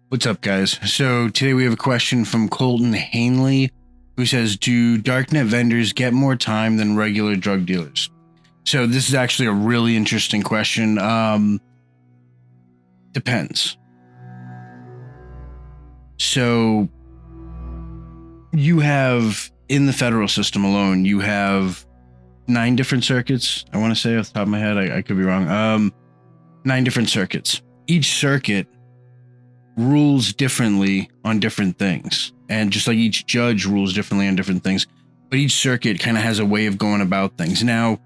What's up, guys? So today we have a question from Colton Haney, who says, do darknet vendors get more time than regular drug dealers? So this is actually a really interesting question. Depends. So you have, in the federal system alone, you have 9 different circuits. I want to say off the top of my head, I could be wrong. 9 different circuits. Each circuit rules differently on different things. And just like each judge rules differently on different things, but each circuit kind of has a way of going about things. Now,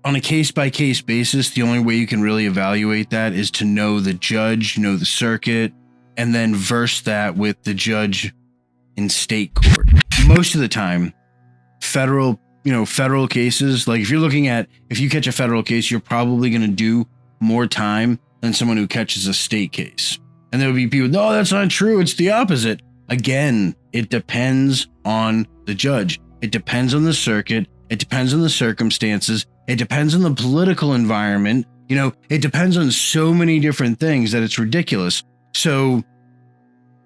on a case-by-case basis, the only way you can really evaluate that is to know the judge, know the circuit, and then verse that with the judge in state court. Most of the time, federal cases, like if you catch a federal case, you're probably going to do more time than someone who catches a state case. And there would be people, no, that's not true. It's the opposite. Again, it depends on the judge. It depends on the circuit. It depends on the circumstances. It depends on the political environment. It depends on so many different things that it's ridiculous. So,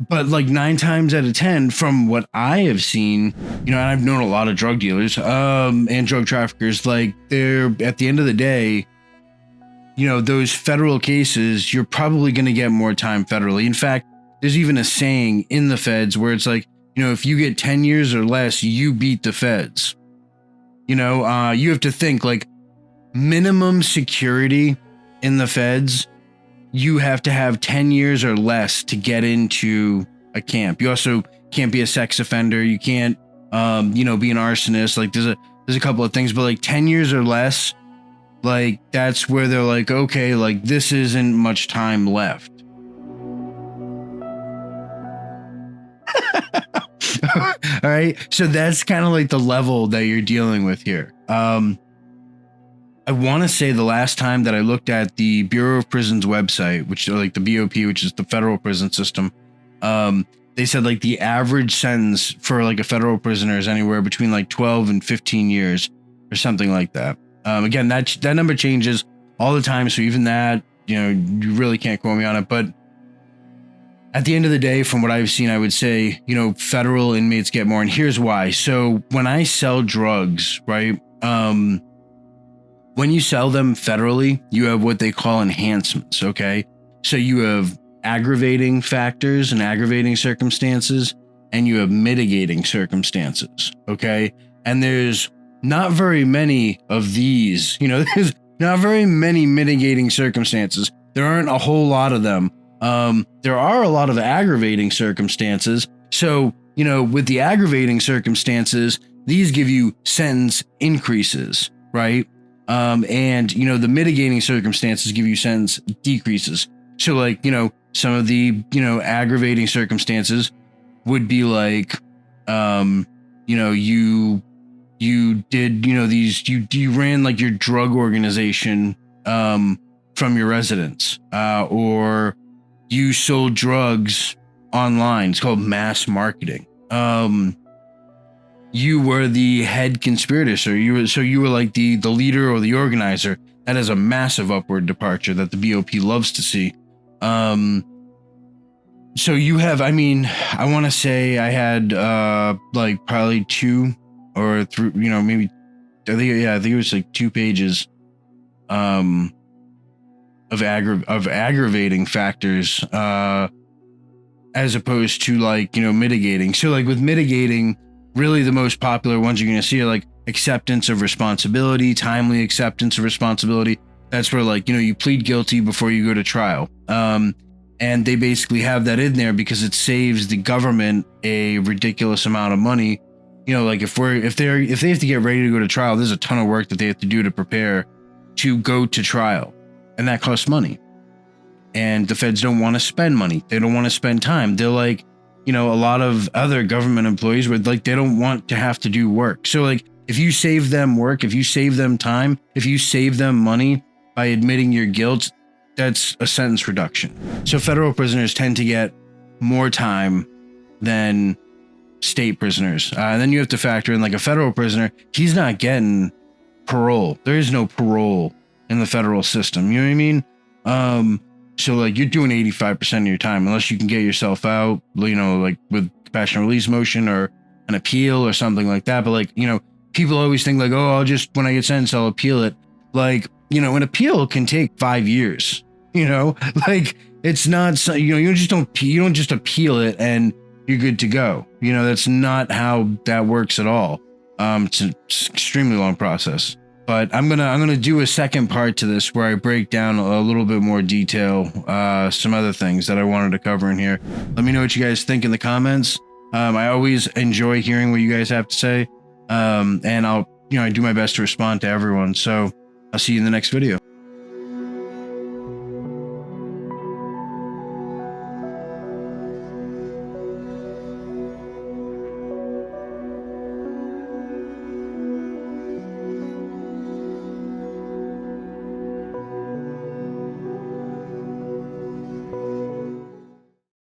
but like 9 times out of 10, from what I have seen, and I've known a lot of drug dealers and drug traffickers, like they're, at the end of the day, those federal cases, you're probably going to get more time federally. In fact, there's even a saying in the feds where it's like, if you get 10 years or less, you beat the feds. You have to think like minimum security in the feds. You have to have 10 years or less to get into a camp. You also can't be a sex offender. You can't, be an arsonist. Like there's a couple of things, but like 10 years or less, like that's where they're like, okay, like this isn't much time left. All right. So that's kind of like the level that you're dealing with here. I want to say the last time that I looked at the Bureau of Prisons website, which are like the BOP, which is the federal prison system, they said like the average sentence for like a federal prisoner is anywhere between like 12 and 15 years or something like that. Again, that number changes all the time. So even that, you really can't quote me on it. But at the end of the day, from what I've seen, I would say, federal inmates get more. And here's why. So when I sell drugs, right, when you sell them federally, you have what they call enhancements. Okay. So you have aggravating factors and aggravating circumstances, and you have mitigating circumstances. Okay. And there's not very many of these, there's not very many mitigating circumstances. There aren't a whole lot of them. There are a lot of aggravating circumstances. So, with the aggravating circumstances, these give you sentence increases, right? And, the mitigating circumstances give you sentence decreases. So like, some of the, aggravating circumstances would be like, you did, you ran like your drug organization, from your residence, or you sold drugs online. It's called mass marketing. You were the head conspirator. So you were like the leader or the organizer. That is a massive upward departure that the BOP loves to see. So you have, I want to say I had, like probably 2 or 3, maybe, I think it was like 2 pages, of aggravating factors, as opposed to like, mitigating. So like with mitigating, really the most popular ones you're going to see are like acceptance of responsibility, timely acceptance of responsibility. That's where like, you plead guilty before you go to trial. And they basically have that in there because it saves the government a ridiculous amount of money. Like if they have to get ready to go to trial, there's a ton of work that they have to do to prepare to go to trial. And that costs money. And the feds don't want to spend money. They don't want to spend time. They're like, a lot of other government employees would like, they don't want to have to do work. So like, if you save them work, if you save them time, if you save them money by admitting your guilt, that's a sentence reduction. So federal prisoners tend to get more time than state prisoners. And then you have to factor in like a federal prisoner, he's not getting parole. There is no parole in the federal system. You know what I mean? So like you're doing 85% of your time, unless you can get yourself out, you know, like with compassionate release motion or an appeal or something like that. But like, you know, people always think like, oh, I'll just, when I get sentenced, I'll appeal it. Like, you know, an appeal can take 5 years, you know, like it's not, you know, you don't just appeal it and you're good to go. You know, that's not how that works at all. It's an extremely long process. But I'm gonna do a second part to this where I break down a little bit more detail, some other things that I wanted to cover in here. Let me know what you guys think in the comments. I always enjoy hearing what you guys have to say, and I do my best to respond to everyone. So I'll see you in the next video.